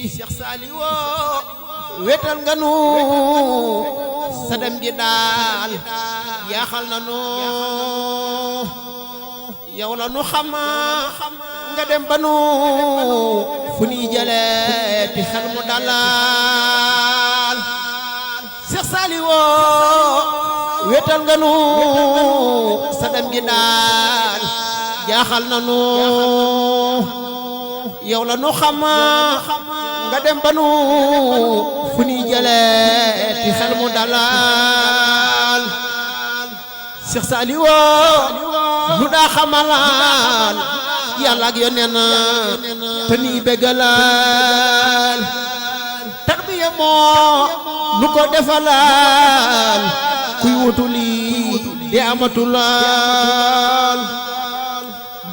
Cheikh Saliou wetal nga nu sa dem gi daal yaaxal na nu yow la nu xam nga dem ba nu fu ñuy jëlee ti xel mu dalal Cheikh Saliou wetal nga nu sa dem gi daal jaaxal na nu yow la nu xam nga dem ba nu fu ñuy jëlee ti xel mu dalal Cheikh Saliou lu daa xamalaan yàlla ak yoneen te nii bégalal tarbiya moo nu ko defalal kuy wutu lii di amatulal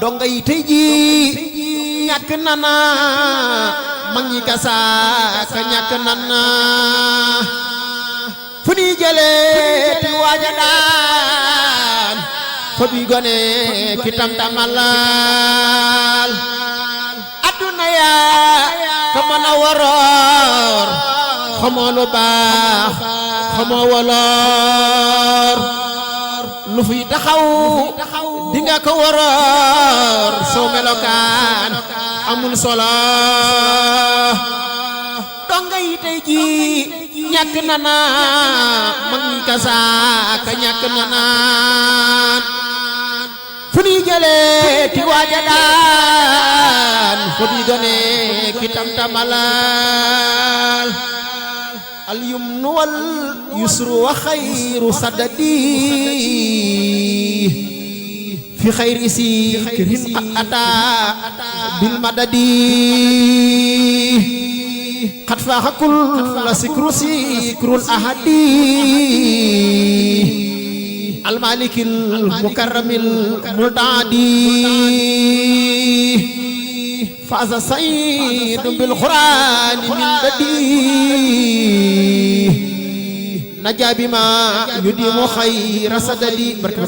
donga yi tey ji ñàkk nana mag ñi kasaaka ñàkk nana fu ñuy jëlee ti waaja daan fa bi gone ki tamtamalal adduna yaa ka mën a waroor xamoo lu baax xamoo woloor lu fi taxaw dinga ko waroor soo melokaan amul solo donga yi tey ji ñàkk nana mag ñi kasaaka ñàkk nana fu ñuy jëlee ti waaja daan fu di gone ki tamtamalal al yumnu wal yusru wa xayru sadadi fi xayri sikrin qad ata bil madadi qad faaxa kulla sikrul ahadi almalikil mukarramil multaadi faaza sayyidun bil qur'ani min badi najaa bima yudimu xayra sadadi barke